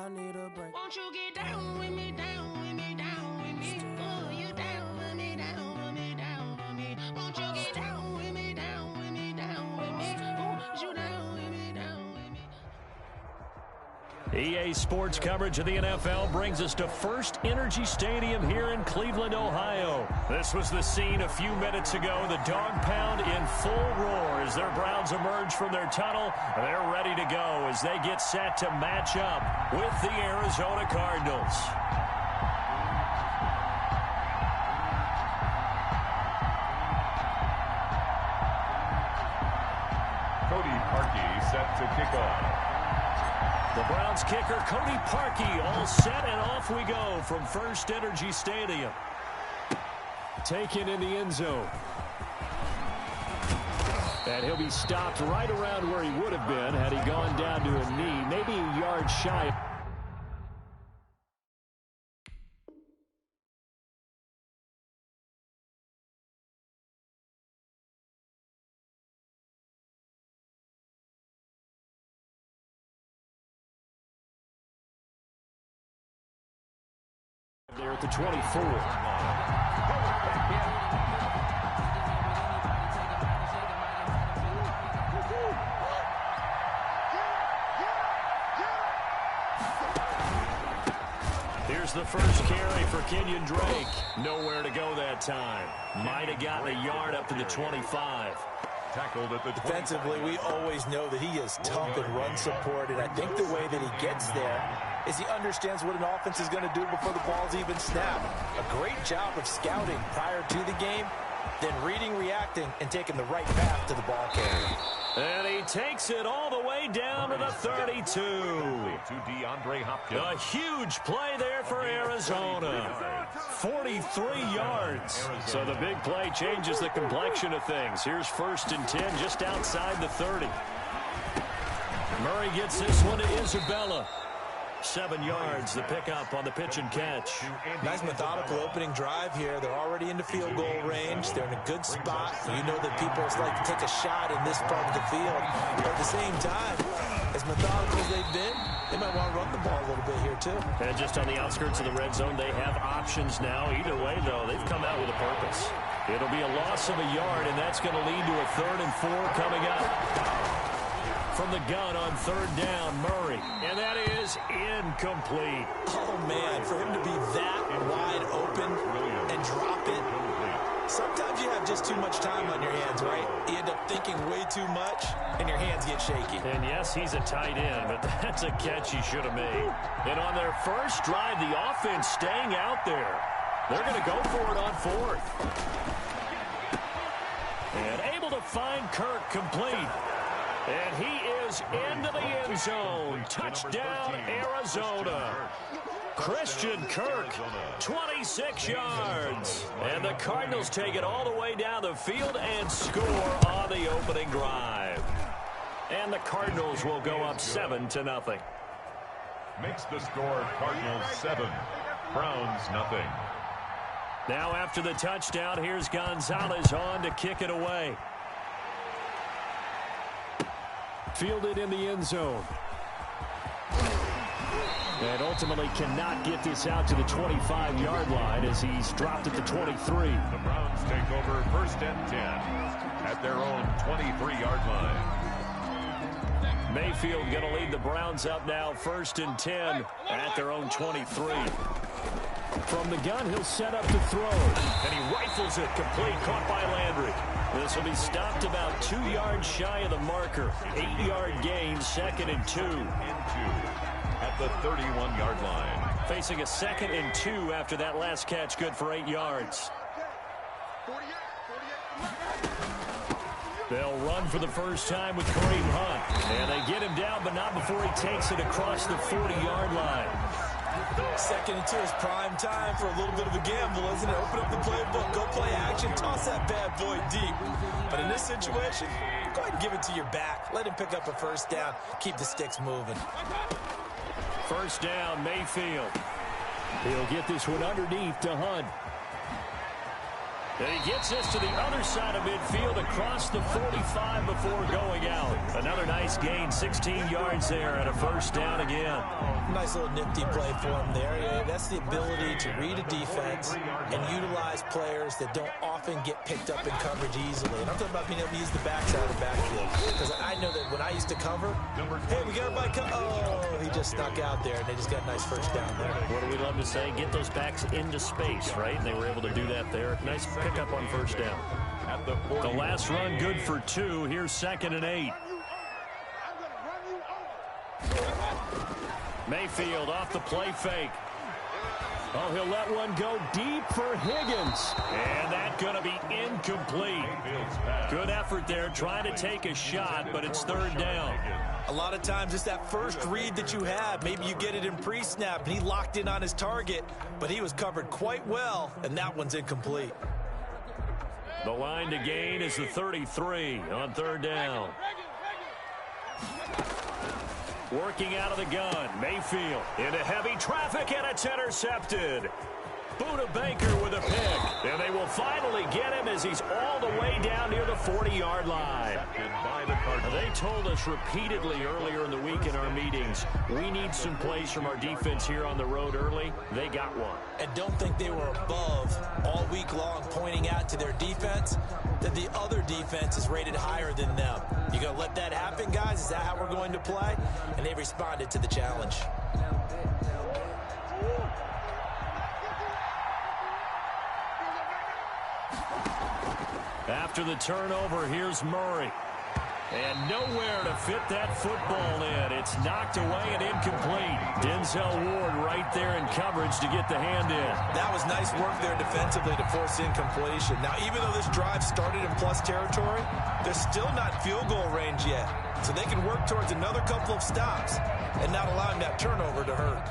I need a break. Won't you get down with me, down with me, down with me? Oh, you down with me, down with me, down with me. Won't you get down with me, down with me, down with me? Oh, you down with me, down with me. EA Sports coverage of the NFL brings us to First Energy Stadium here in Cleveland, Ohio. This was the scene a few minutes ago. The dog pound in full roar as their Browns emerge from their tunnel. They're ready to go as they get set to match up with the Arizona Cardinals. Cody Parkey set to kick off. The Browns kicker, Cody Parkey, all set, and off we go from First Energy Stadium. Taken in the end zone. And he'll be stopped right around where he would have been had he gone down to a knee, maybe a yard shy. There at the 24. Here's the first carry for Kenyon Drake. Nowhere to go that time. Might have gotten a yard up to the 25. Tackled at the 25. Defensively, we always know that he is tough in run support, and I think the way that he gets there is he understands what an offense is going to do before the ball's even snapped. A great job of scouting prior to the game, then reading, reacting, and taking the right path to the ball carrier. And he takes it all the way down to the 32. To DeAndre Hopkins. A huge play there for Arizona. 43 yards. So the big play changes the complexion of things. Here's 1st and 10 just outside the 30. Murray gets this one to Isabella. 7 yards, the pickup on the pitch and catch. Nice methodical opening drive here. They're already into field goal range. They're in a good spot. You know that people like to take a shot in this part of the field. But at the same time, as methodical as they've been, they might want to run the ball a little bit here too. And just on the outskirts of the red zone, they have options now. Either way, though, they've come out with a purpose. It'll be a loss of a yard, and that's going to lead to a 3rd and 4 coming up. From the gun on 3rd down, Murray. And that is incomplete. Oh, man, for him to be that wide open and drop it. Sometimes you have just too much time on your hands, right? You end up thinking way too much, and your hands get shaky. And yes, he's a tight end, but that's a catch he should have made. And on their first drive, the offense staying out there. They're going to go for it on 4th. And able to find Kirk complete. And he is into the end zone. Touchdown, Arizona. Christian Kirk, 26 yards. And the Cardinals take it all the way down the field and score on the opening drive. And the Cardinals will go up 7-0. Makes the score Cardinals 7, Browns nothing. Now after the touchdown, here's Gonzalez on to kick it away. Fielded in the end zone. And ultimately cannot get this out to the 25-yard line as he's dropped at the 23. The Browns take over 1st and 10 at their own 23-yard line. Mayfield going to lead the Browns up now 1st and 10 at their own 23. From the gun, he'll set up to throw. And he rifles it complete, caught by Landry. This will be stopped about 2 yards shy of the marker. 8-yard gain, 2nd and 2. At the 31-yard line. Facing a 2nd and 2 after that last catch, good for 8 yards. They'll run for the first time with Kareem Hunt. And they get him down, but not before he takes it across the 40-yard line. 2nd and 2 is prime time for a little bit of a gamble, isn't it? Open up the playbook, go play action, toss that bad boy deep. But in this situation, go ahead and give it to your back. Let him pick up a 1st down. Keep the sticks moving. 1st down, Mayfield. He'll get this one underneath to Hunt. And he gets this to the other side of midfield across the 45 before going out. Another nice gain, 16 yards there and a first down again. Nice little nifty play for him there. Yeah, that's the ability to read a defense and utilize players that don't often get picked up in coverage easily. And I'm talking about being able to use the backside of the backfield. Because I know that when I used to cover, hey, we got everybody oh, he just snuck out there, and they just got a nice first down there. What do we love to say? Get those backs into space, right? And they were able to do that there. Nice pickup on first down. The last run good for 2. Here's 2nd and 8. Mayfield off the play fake. Oh, he'll let one go deep for Higgins. And that's going to be incomplete. Good effort there, trying to take a shot, but it's 3rd down. A lot of times it's that first read that you have. Maybe you get it in pre-snap, and he locked in on his target, but he was covered quite well, and that one's incomplete. The line to gain is the 33 on 3rd down. Working out of the gun, Mayfield into heavy traffic, and it's intercepted. Buda Baker with a pick, and they will finally get him as he's all the way down near the 40-yard line. They told us repeatedly earlier in the week in our meetings, we need some plays from our defense here on the road early. They got one. And don't think they were above all week long, pointing out to their defense that the other defense is rated higher than them. You gonna let that happen, guys? Is that how we're going to play? And they responded to the challenge. After the turnover, here's Murray. And nowhere to fit that football in. It's knocked away and incomplete. Denzel Ward right there in coverage to get the hand in. That was nice work there defensively to force incompletion. Now, even though this drive started in plus territory, they're still not field goal range yet. So they can work towards another couple of stops and not allowing that turnover to hurt.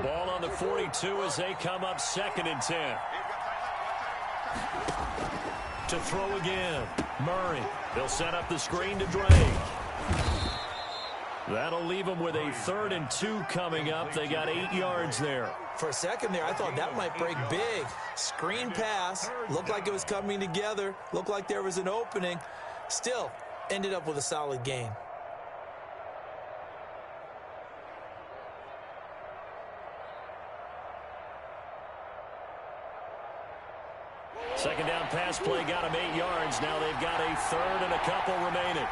Ball on the 42 as they come up 2nd and 10. To throw again, Murray. They'll set up the screen to Drake. That'll leave them with a 3rd and 2 coming up. They got 8 yards there. For a second there, I thought that might break big. Screen pass. Looked like it was coming together. Looked like there was an opening. Still, ended up with a solid gain. Second down pass play got them 8 yards. Now they've got a 3rd and a couple remaining.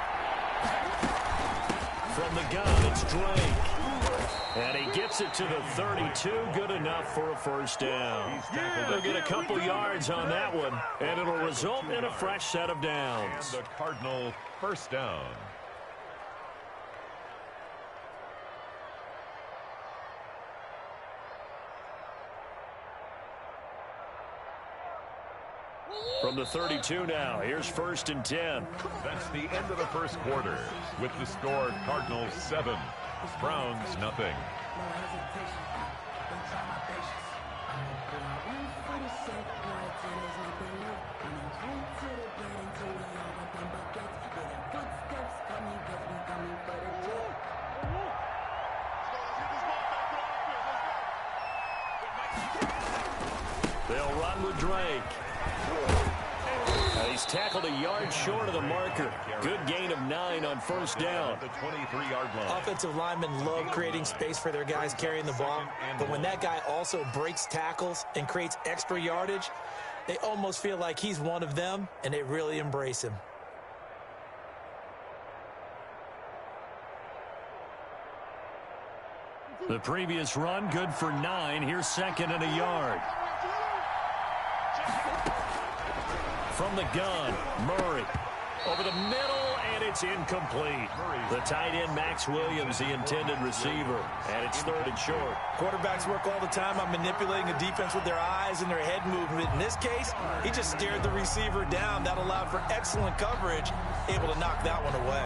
From the gun, it's Drake. And he gets it to the 32. Good enough for a first down. They'll get a couple yards on that one, and it'll result in a fresh set of downs. And the Cardinal first down. From the 32 now, here's 1st and 10. That's the end of the first quarter. With the score, Cardinals 7, Browns nothing. They'll run with Drake. He's tackled a yard short of the marker. Good gain of 9 on first down. The 23-yard line. Offensive linemen love creating space for their guys carrying the ball, but when that guy also breaks tackles and creates extra yardage, they almost feel like he's one of them, and they really embrace him. The previous run, good for 9. Here's 2nd and a yard. From the gun, Murray. Over the middle, and it's incomplete. The tight end, Max Williams, the intended receiver. And it's 3rd and short. Quarterbacks work all the time on manipulating a defense with their eyes and their head movement. In this case, he just stared the receiver down. That allowed for excellent coverage, able to knock that one away.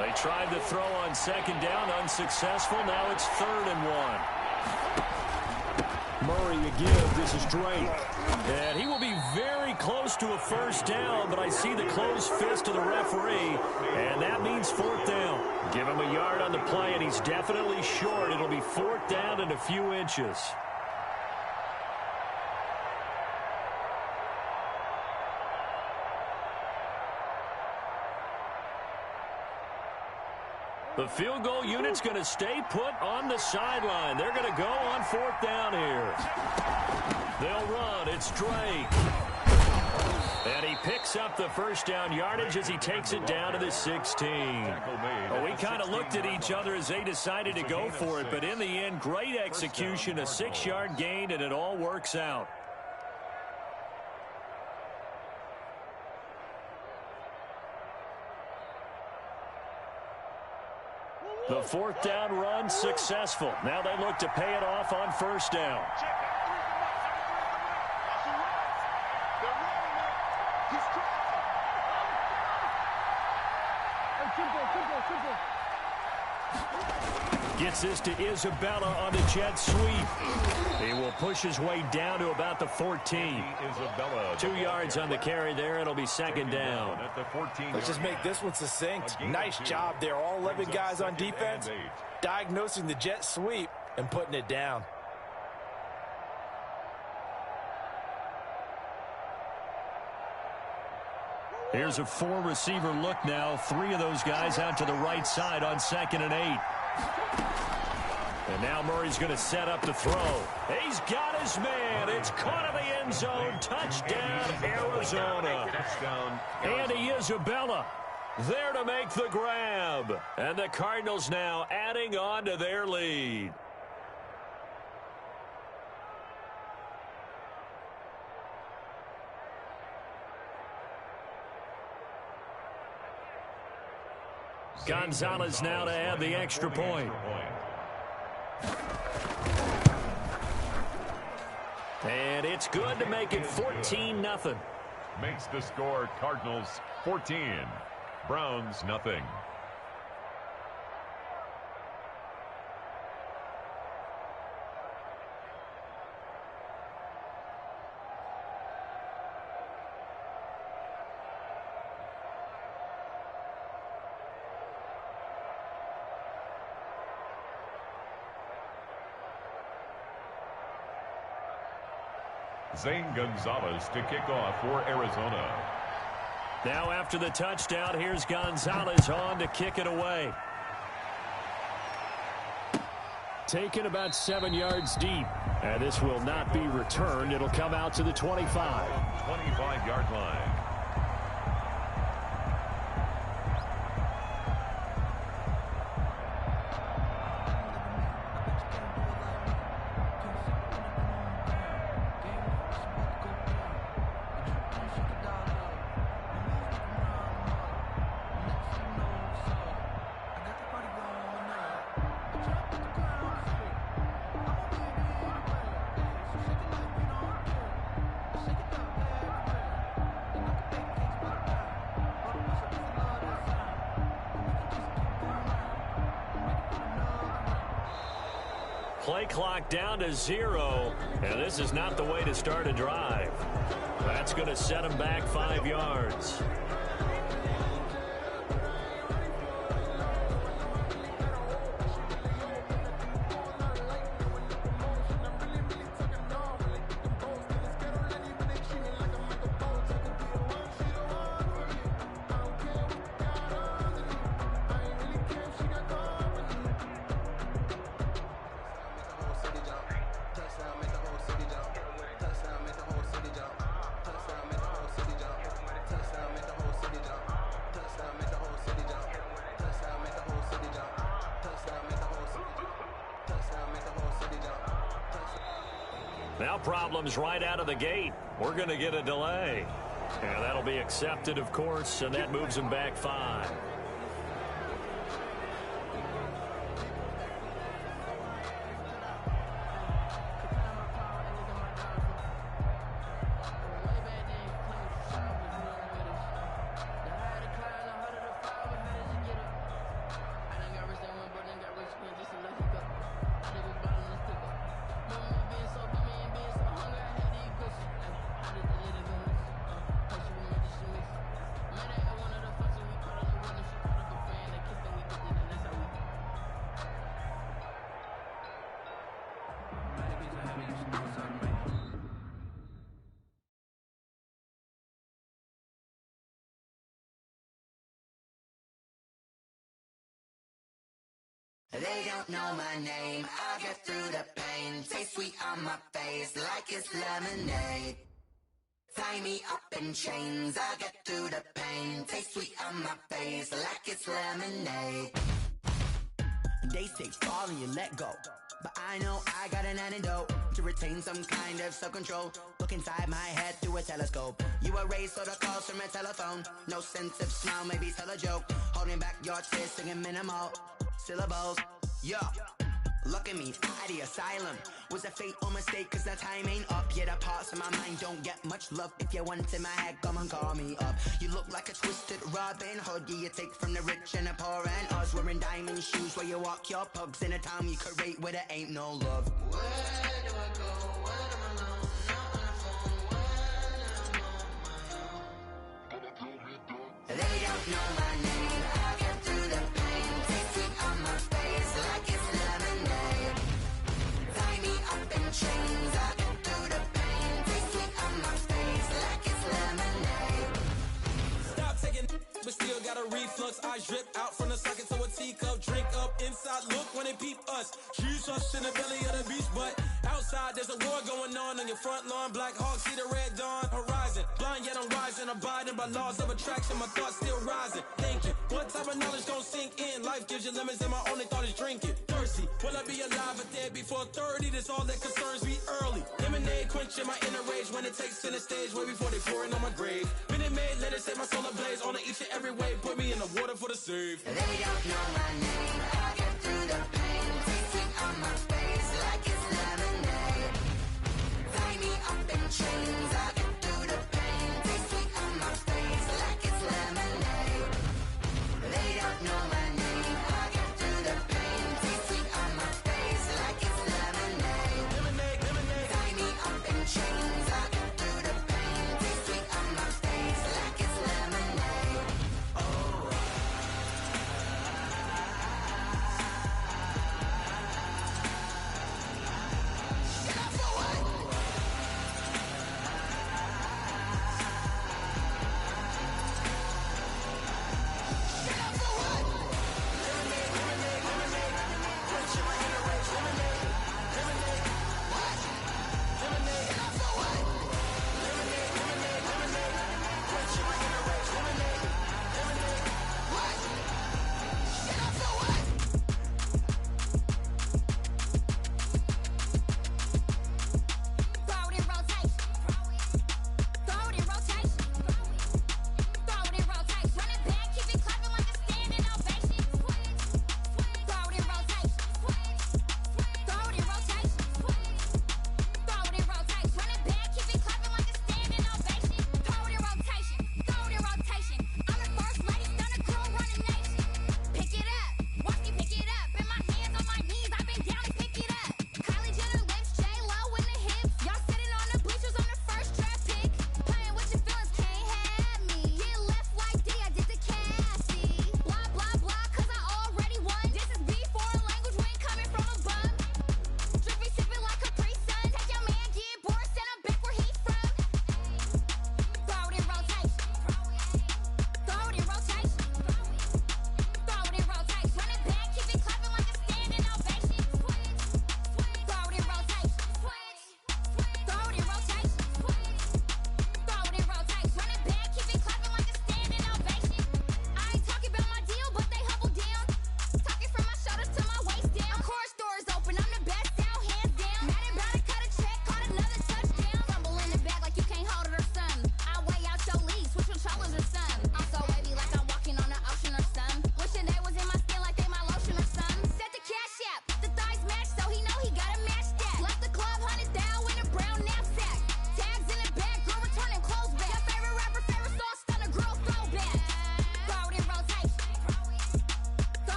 They tried to throw on 2nd down, unsuccessful. Now it's 3rd and 1. Murray again, this is Drake. And he will be very close to a first down, but I see the closed fist of the referee, and that means fourth down. Give him a yard on the play, and he's definitely short. It'll be fourth down and a few inches. The field goal unit's going to stay put on the sideline. They're going to go on fourth down here. They'll run. It's Drake. And he picks up the first down yardage as he takes it down to the 16. Well, we kind of looked at each other as they decided to go for it, but in the end, great execution, a 6-yard gain, and it all works out. The fourth down run successful. Now they look to pay it off on first down. Gets this to Isabella on the jet sweep. He will push his way down to about the 14. 2 yards on the carry there. It'll be second down. Let's just make this one succinct. Nice job there. All 11 guys on defense diagnosing the jet sweep and putting it down. Here's a 4-receiver look now. 3 of those guys out to the right side on 2nd and 8. And now Murray's going to set up the throw. He's got his man. It's caught in the end zone. Touchdown, Arizona. Andy Isabella there to make the grab. And the Cardinals now adding on to their lead. Gonzalez now to add the extra point. And it's good to make it 14-0. Makes the score Cardinals 14, Browns nothing. Zane Gonzalez to kick off for Arizona. Now after the touchdown, here's Gonzalez on to kick it away. Taken about 7 yards deep. And this will not be returned. It'll come out to the 25. 25-yard line. Play clock down to 0, and this is not the way to start a drive. That's going to set him back 5 yards. Now problems right out of the gate. We're going to get a delay. And that'll be accepted, of course, and that moves him back 5. They don't know my name, I'll get through the pain. Taste sweet on my face like it's lemonade. Tie me up in chains, I'll get through the pain. Taste sweet on my face like it's lemonade. They say fall and you let go, but I know I got an antidote to retain some kind of self-control. Look inside my head through a telescope. You erase all the calls from a telephone. No sense of smile, maybe tell a joke. Holding back your tears, singing minimal syllables. Yeah, look at me, out the asylum. Was a fate or mistake, cause the time ain't up. Yeah, the parts of my mind don't get much love. If you want in my head, come and call me up. You look like a twisted Robin Hood. Yeah, you take from the rich and the poor and us. Wearing diamond shoes where you walk your pugs in a town you create where there ain't no love. Where do I go when I'm alone? Not on the phone when I'm on my own. They don't know my name, I'll get through the pain. Taste sweet on my face like it's lemonade. Tie me up in chains, I'll get through the pain. Taste sweet on my face like it's lemonade. Stop taking, but still got a reflux. I drip out from the socket to a teacup. Drink up inside, look when they peep us. Choose us in the belly of the beach, but outside there's a war going on your front lawn. Black Hawk, see the red dawn horizon. Blind yet I'm rising, abiding by laws of attraction. My thoughts still rising, thinking what type of knowledge gon' sink in? Life gives you limits and my only thought is drinking. Thirsty, will I be alive or dead before 30? That's all that concerns me early. Lemonade quenching my inner rage when it takes center stage way before they pour it on my grave. Minute Maid, let it set my soul ablaze on each and every way. Put me in the water for the save. They don't know my name, I'll get through the pain. Taste sweet on my face like it's lemonade. Tie me up in chains, I'll get through the pain. Taste sweet on my face like it's lemonade. They don't know my name, I'll get through the pain. Taste sweet on my face like it's lemonade. Lemonade, lemonade. Tie me up in chains, I'll get through the pain. Taste sweet on my face like it's lemonade. Oh,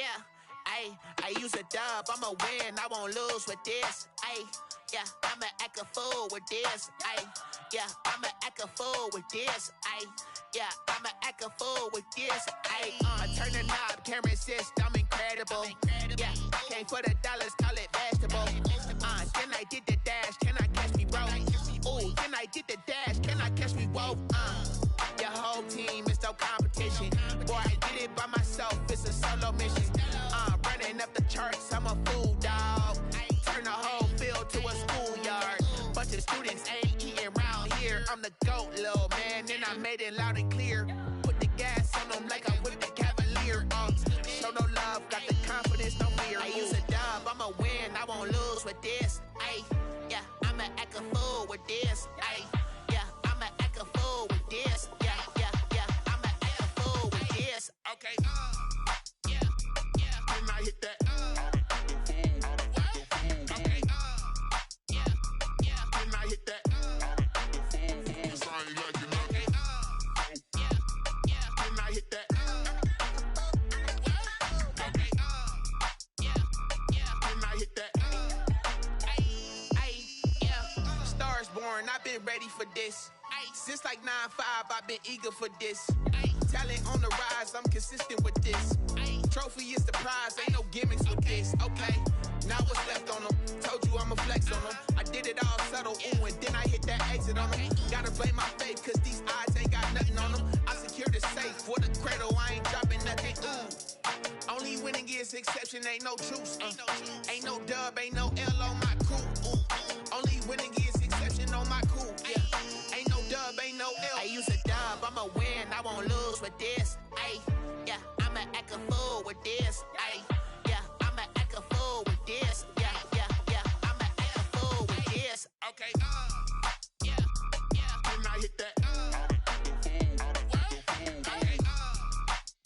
yeah. I use a dub, I'ma win, I won't lose with this. Yeah, I'ma act a fool with this. Yeah, I'ma act a fool with this. Yeah, I'ma act a fool with this. I turn the knob, camera assist, I'm incredible. Yeah, came for the dollars, call it vegetable. Then I did the dash, can I catch me, bro? Ooh, then I did the dash, can I catch me, whoa? Your whole team is no competition. Boy, I did it by myself, it's a solo mission. Running up the charts, I'm a fool, dog. Turn the whole field to a schoolyard. Bunch of students ain't eating round here. I'm the GOAT, little man, and I made it loud and clear. Put the gas on them like I whipped the Cavalier. Show no love, got the confidence, no fear. I use a dub, I'ma win, I won't lose with this. Yeah, I'ma act a fool with this. Yeah, I'ma act a fool with this. Yeah, I'ma act a fool with this. Okay, yeah, when I hit that. Okay, yeah, when I hit that. Cause I ain't like it. Okay, yeah, when I hit that. Okay, yeah, when I hit that. Yeah, Stars born, I've been ready for this. Since like 9-5, I've been eager for this. Talent on the rise, I'm consistent with this. Trophy is the prize, ain't no gimmicks with this. Okay, now what's left on them? Told you I'ma flex on them. I did it all subtle, ooh, and then I hit that exit on them. Gotta blame my faith, cause these odds ain't got nothing on them. I secure the safe for the cradle, I ain't dropping nothing, ooh. Only winning is exception, ain't no truce. Ain't no dub, ain't no L on my crew. Only winning is exception on my crew, yeah. Ain't no dub, ain't no L. I use a dub, I'ma win, I won't lose with this. Yeah, I'ma act a fool with this. Yeah, I'ma act a fool with this. Yeah, I'ma act a fool with this. Okay, yeah, when I hit that. Okay,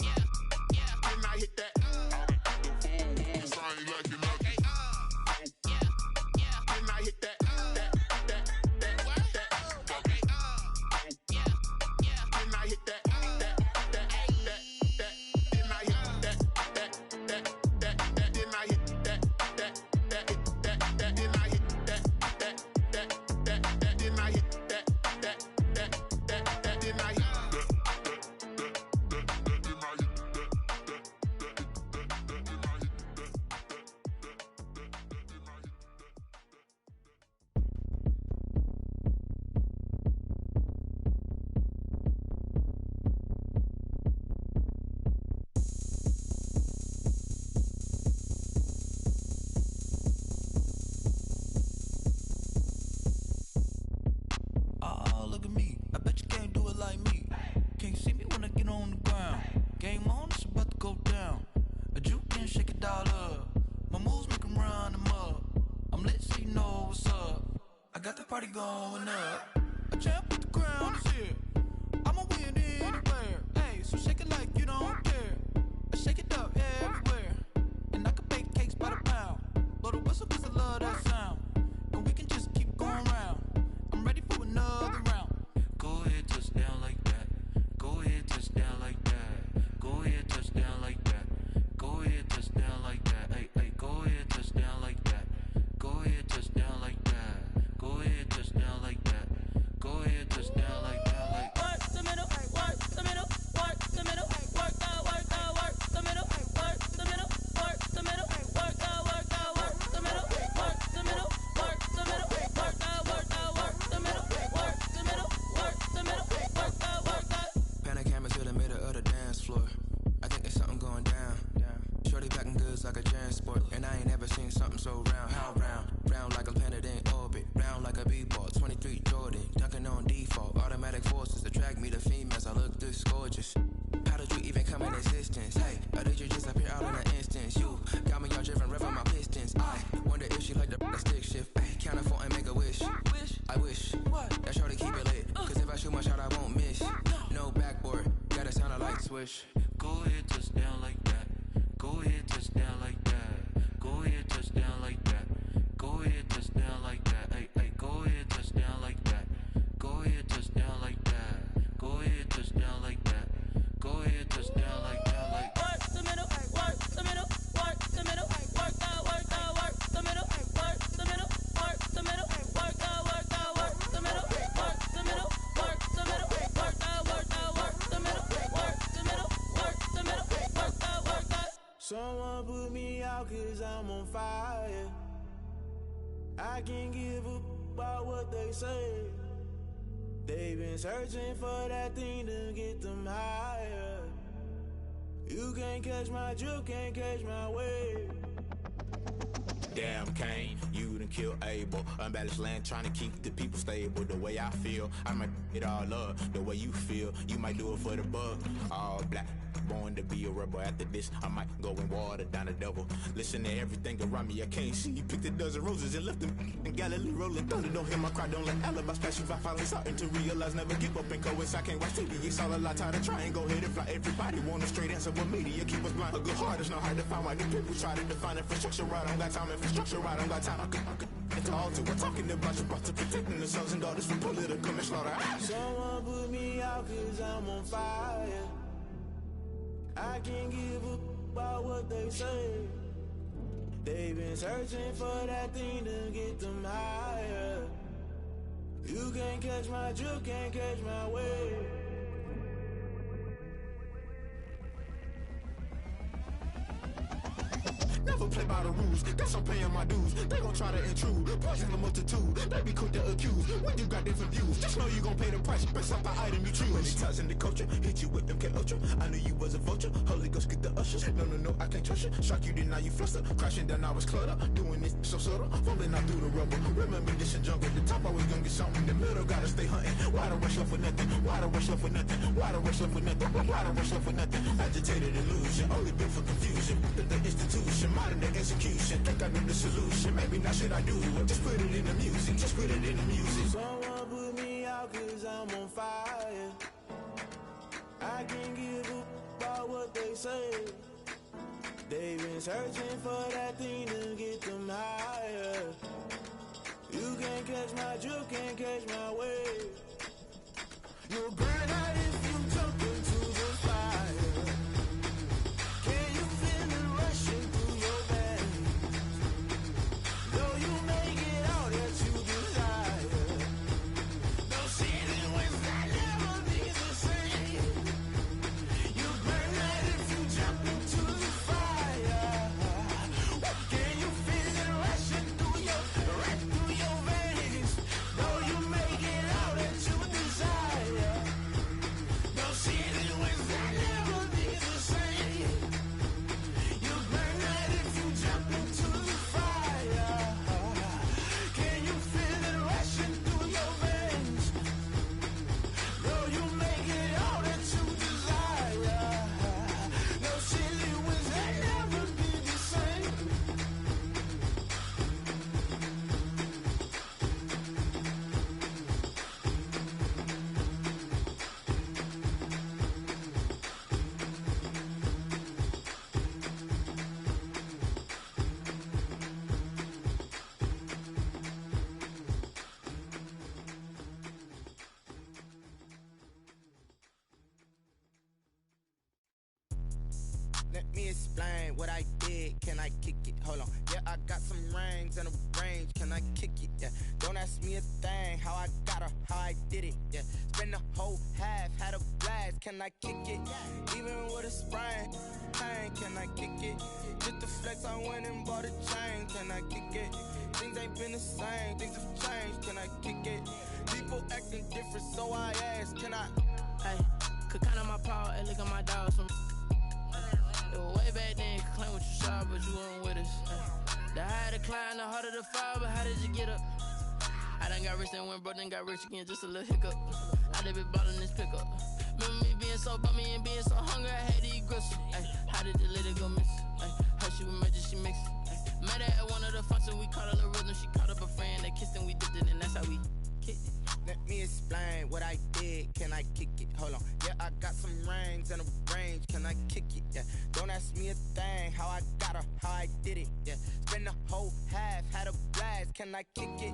yeah, when I hit that. Cause I ain't like it. Okay, yeah, when I hit that. Party going up. A champ with the crown is here. I'ma win anywhere. Hey, so shake it like you don't care. I shake it up everywhere. And I can bake cakes by the pound. Blow the whistle cause I love that sound. And we can just keep going round. I'm ready for another round. Go ahead, touch down like that. Go ahead, touch down like that. Go ahead, touch down like that. Go ahead, touch down like that. Hey, go ahead, touch down like that. Go ahead, touch down like that. Go ahead, touch down like that. Go ahead, touch down like that. Like work the middle, work the middle, work the middle, work the middle, work the middle, work the middle, work the middle, work the middle, work the middle, work the middle, work the middle, work the middle, work the. Pan a camera to the middle of the dance floor. I think there's something going down. Shorty packing goods like a transport, and I ain't never seen something so round. How round? Round like a planet in orbit, round like a b-ball. 23 Jordan, dunking on default. Automatic forces attract me to females. I look this gorgeous. How did you even come in existence? Hey, or did you just appear all in an instance? You got me all driven, revving my pistons. I wonder if she like the stick shift. Count for and make a wish. I wish that shorty keep it lit. Cause if I shoot my shot, I won't miss. No backboard, gotta sound a light switch. Go ahead, touch down like that. Go ahead, touch down like that. Go ahead, touch down like that. Go ahead, touch down like that. Hey, go ahead, touch down like that. Go ahead, touch down like that. Go ahead, touch down like that. Go ahead, touch down like that. Like work the middle, work the middle. I can't give a about what they say. They've been searching for that thing to get them higher. You can't catch my drift, can't catch my wave. Damn, Kane, you done killed Abel. Unbalanced land, trying to keep the people stable. The way I feel, I might it all up. The way you feel, you might do it for the bug. All black, born to be a rebel. After this, I might go and water down the devil. Listen to everything around me, I can't see. You picked a dozen roses and left them in Galilee rolling thunder. Don't hear my cry, don't let alibis pass you. I finally starting to realize, never give up and coincide. I can't watch TV, it's all a lot. Tired of trying, go ahead and fly. Everybody want a straight answer, what media keep us blind. A good heart is not hard to find. Why do people try to define infrastructure right? I don't got time, infrastructure right, I don't got time. I could it's all to we're talking about you, about to protecting the sons and daughters from political manslaughter. Someone put me out cause I'm on fire. I can't give a about what they say. They've been searching for that thing to get them higher. You can't catch my drift, can't catch my wave. Never play by the rules, guess I'm paying my dues. They gon' try to intrude, poison the multitude. They be quick to accuse, when you got different views. Just know you gon' pay the price, based off the item you choose. Many times in the culture, hit you with MK Ultra. I knew you was a vulture, Holy Ghost get the ushers. No, I can't trust you. Shock you, then now you fluster. Crashing down, I was clutter. Doing this so subtle, falling out through the rubble. Remember this and jungle, the top always gonna get something. The middle gotta stay hunting. Why the rush left for nothing? Why the rush left for nothing? Why the rush left for nothing? Why the rush left for nothing? Agitated illusion, only built for confusion. The institution, modern day execution. Think I know the solution. Maybe not should I do it? Just put it in the music. Just put it in the music. Someone put me out cause I'm on fire. I can't give a about what they say. They've been searching for that thing to get them higher. You can't catch my drift, can't catch my wave. You'll burn out if you jump into the fire. Can you feel it rushing through your veins? Though you make it all that you desire. No ceiling when I never be the same. You burn out if you jump into the fire. Can you feel it rushing through your veins? Though you make it all that you desire. No ceiling when I never be the same. You burn out if you jump into the fire. Can you feel it rushing through your veins? Though you make it all that you desire. No ceiling when I never be the same. Let me explain what I did. Can I kick it? Hold on. Yeah, I got some rings and a range. Can I kick it? Yeah. Don't ask me a thing. How I got her, how I did it. Yeah. Spend the whole half, had a blast. Can I kick it? Even with a sprain. Pain, can I kick it? Just the flex, I went and bought a chain. Can I kick it? Things ain't been the same. Things have changed. Can I kick it? People acting different, so I ask. Can I? Hey, could count on my power and look at my dogs from. It was way back then, could claim what you saw, but you weren't with us. The higher the climb, the harder the fall, but how did you get up? I done got rich and went broke, then got rich again, just a little hiccup. I done been ballin' this pickup. Remember me being so bummy and being so hungry, I had to eat gristle. How did the lady go miss? How she was major, she mixed. Met her at one of the functions, we caught a little rhythm, she caught up a friend, they kissed and we dipped it, and that's how we kicked it. Let me explain what I did. Can I kick it? Hold on. Yeah, I got some rings and a range. Can I kick it? Yeah. Don't ask me a thing. How I got her, how I did it. Yeah. Spend the whole half, had a blast. Can I kick it?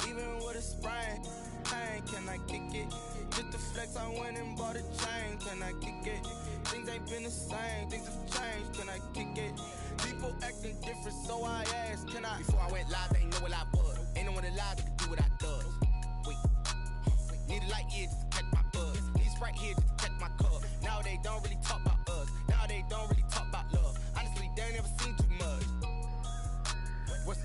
Even with a sprain. Pain, can I kick it? Just the flex, I went and bought a chain. Can I kick it? Things ain't been the same. Things have changed. Can I kick it? People acting different, so I asked. Can I? Before I went live, they ain't know what I was. Ain't no one alive that could do what I does. Wait. Need a light here just to catch my buzz. Need Sprite here just to catch my cup. Now they don't really talk about us. Now they don't really talk about love. Honestly, they ain't never seen too much. What's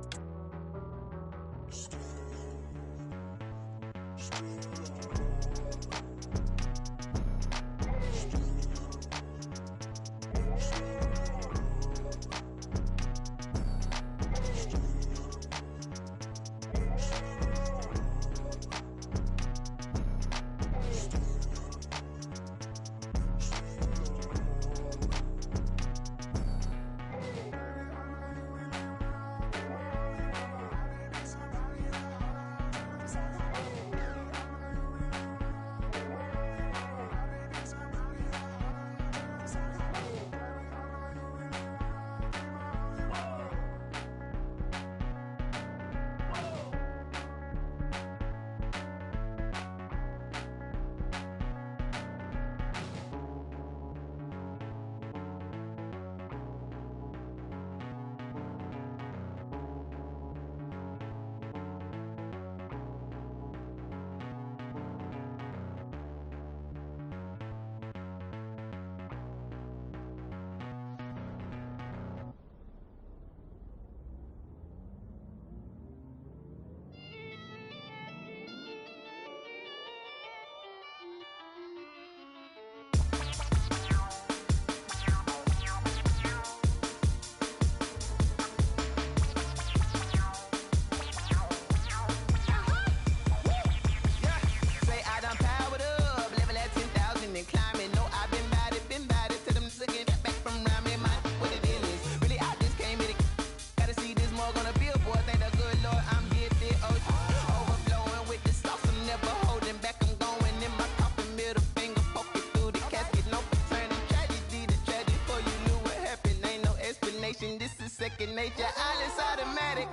second nature. All is automatic.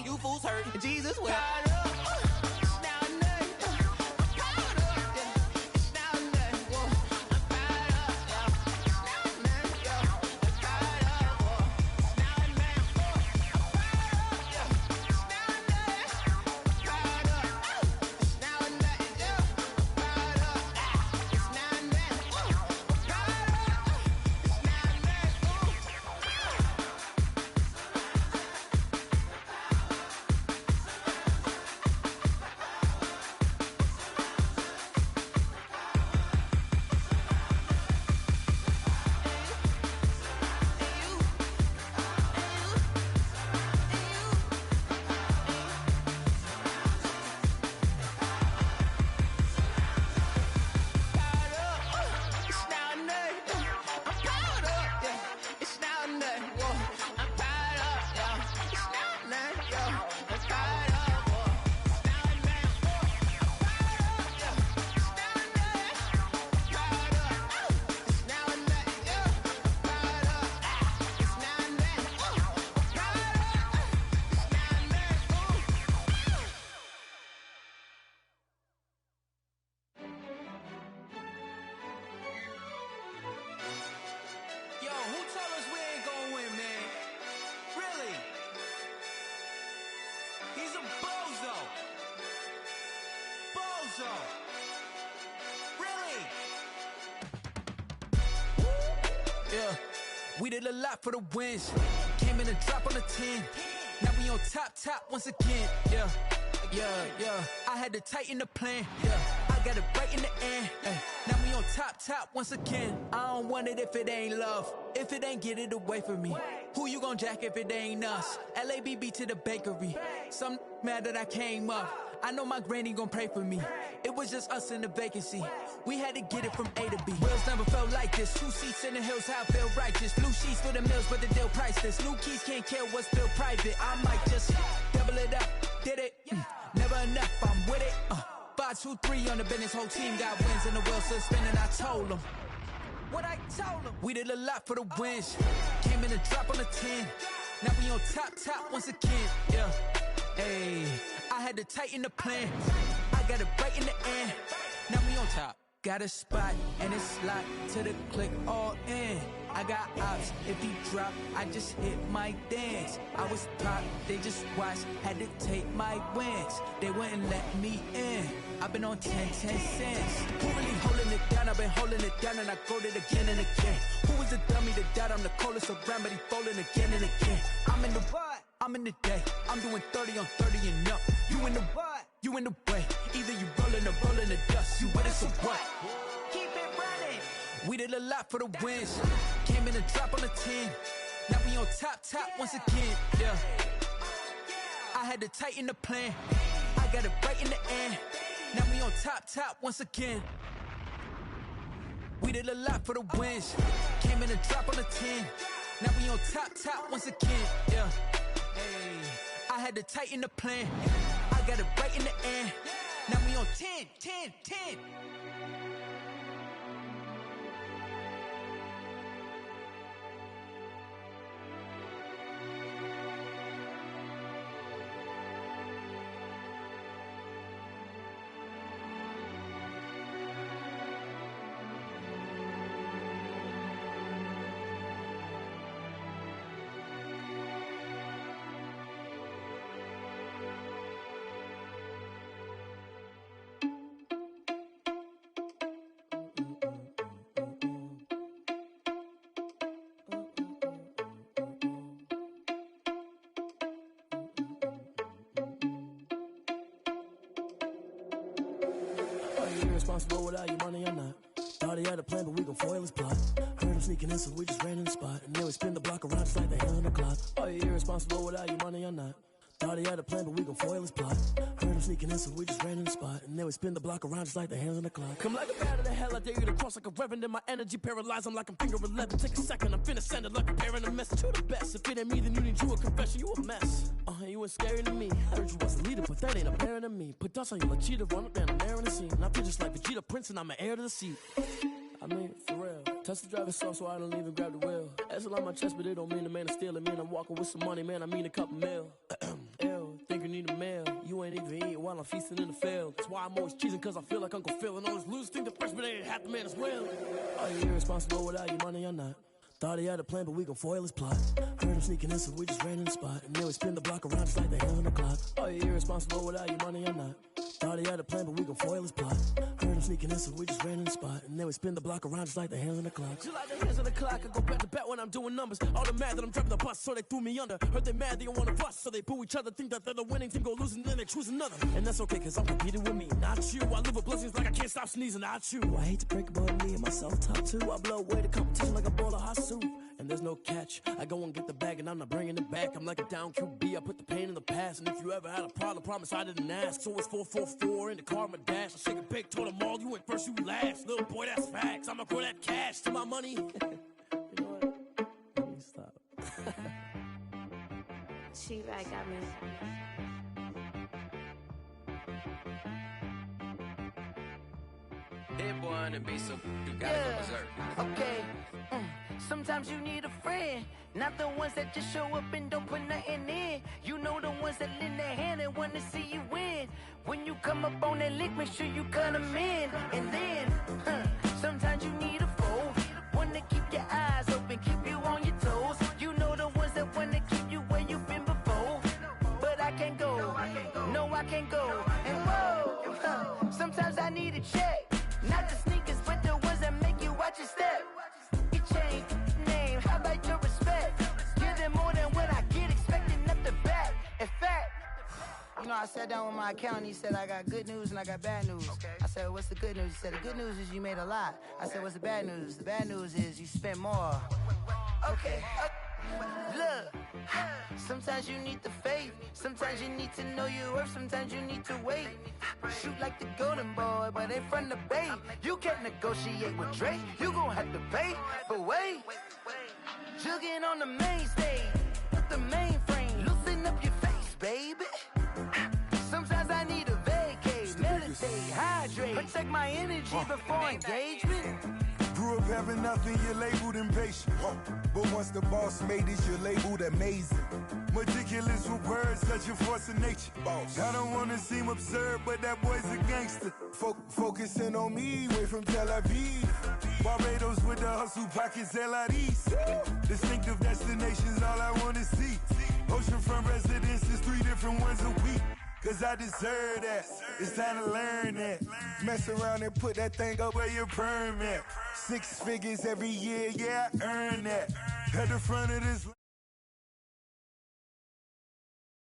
You fools hurt. Jesus will. Yo, who told us we ain't gonna win, man? Really? He's a bozo. Bozo. Really? Yeah, we did a lot for the wins. Came in a drop on the 10. Now we on top once again. Yeah. I had to tighten the plan. Yeah, I got it right in the end. Ay. Now we on top once again. I don't want it if it ain't love. If it ain't, get it away from me. Who you gon' jack if it ain't us? LABB to the bakery. Some mad that I came up. I know my granny gon' pray for me. It was just us in the vacancy. We had to get it from A to B. Wheels never felt like this. 2 seats in the hills, how I feel righteous. Blue sheets for the mills, but the deal priceless. New keys can't kill what's built private. I might just double it up. Did it? Never enough, I'm with it. 5, 2, 3 on the business. Whole team got wins and the wheels still spinning. I told them what I told them. We did a lot for the wins. Came in a drop on the 10. Now we on top once again. Yeah. Hey, I had to tighten the plan. I got it right in the end. Now we on top. Got a spot and it's locked to the click all in. I got ops, if he drop, I just hit my dance. I was top, they just watched, had to take my wins. They wouldn't let me in. I've been on 10 cents. Who really holding it down? I've been holding it down and I go it again and again. Who was the dummy that doubt? I'm the coldest around, but he folding again and again. I'm in the what? I'm in the day. I'm doing 30 on 30 and up. You in the what? You in the way. Either you rolling or rolling the dust. You with us or what? Keep it running. We did a lot for the wins. Came in a drop on the 10. Now we on top once again. Yeah. I had to tighten the plan. I got it right in the end. Now we on top once again. We did a lot for the wins. Came in a drop on the 10. Now we on top once again. Yeah. Hey, I had to tighten the plan. I got it right in the end. Now we on 10. irresponsible without your money or not. Thought he had a plan, but we gon' foil his plot. Heard him sneaking in, so we just ran in the spot. And then we spin the block around just like the hands on the clock. Are you irresponsible without your money or not? Thought he had a plan, but we gon' foil his plot. Heard him sneaking in, so we just ran in the spot. And then we spin the block around just like the hands on the clock. Come like a bat of the hell, I dare you to cross like a reverend. In my energy paralyzed, I'm like I'm finger 11. Take a second, I'm finna send it like a bearing a message to the best. If it ain't me, then you need you a confession, you a mess. You ain't scary to me. I heard you was a leader, but that ain't apparent to me. Put dust on you like cheetah, run up down the air in the scene. And I feel just like Vegeta Prince, and I'm an heir to the seat. I mean, for real. Touch the driver's soft, so I don't even grab the wheel. S on my chest, but it don't mean the man is stealing. Man, I'm walking with some money, man, I mean a couple mil. Ew, think you need a meal. You ain't even eating while I'm feasting in the field. That's why I'm always cheesing, cause I feel like Uncle Phil. And all those losers think the freshman ain't half the man as well. Are you irresponsible without your money or not? Thought he had a plan, but we gon' foil his plot. Heard him sneaking in, so we just ran in the spot. And then we spin the block around just like the hands on the clock. Are you irresponsible without your money or not? Thought he had a plan, but we gon' foil his plot. Heard him sneaking in, so we just ran in the spot. And then we spin the block around just like the hands on the clock. Just like the hands on the clock, I go back to back when I'm doing numbers. All the mad that I'm driving the bus, so they threw me under. Heard they mad, they don't wanna bust, so they boo each other. Think that they're the winning team, go losing, then they choose another. And that's okay, cause I'm competing with me, not you. I live with blessings like I can't stop sneezing, not you. I hate to break about me and myself top two. I blow away the competition like a bowl of hot soup. And there's no catch. I go and get the bag and I'm not bringing it back. I'm like a down QB, I put the pain in the past. And if you ever had a problem, promise I didn't ask. So it's 444 in the car, my dash. I shake a big, told them all, you went first, you last. Little boy, that's facts. I'ma grow that cash to my money. You know what? Let me stop. She-Rag got me. Hit one and be so you gotta go berserk. Okay. Sometimes you need a friend, not the ones that just show up and don't put nothing in. You know the ones that lend their hand and want to see you win. When you come up on that lick, make sure you cut them in. And then, sometimes you need a foe, one to keep your eyes open, keep you on your toes. You know the ones that want to keep you where you've been before. But I can't go, no I can't go. And whoa, sometimes I need a check. Not the sneakers, but the ones that make you watch your step. It changed name, how about your respect? Give them more than what I get, expecting nothing back. In fact, you know, I sat down with my accountant, he said, I got good news and I got bad news. Okay. I said, what's the good news? He said, the good news is you made a lot. I said, what's the bad news? The bad news is you spent more. Okay. Look, sometimes you need the faith, sometimes you need to know your worth, sometimes you need to wait. Shoot like the golden boy, but they from the bay. You can't negotiate with Drake, you gon' have to pay. But wait, jugging on the main stage, with the mainframe, loosen up your face, baby. Sometimes I need a vacate, meditate, hydrate, protect my energy before engagement. Grew up having nothing, you're labeled impatient. But once the boss made it, you're labeled amazing. Meticulous with words, such a force of nature. I don't wanna seem absurd, but that boy's a gangster. Focusing on me, way from Tel Aviv. Barbados with the hustle pockets, LIDs. Distinctive destinations, all I wanna see. Oceanfront residences, 3 different ones a week. Cause I deserve that, it's time to learn that. Mess around and put that thing up where your permit. 6 figures every year, yeah, I earn that. At the front of this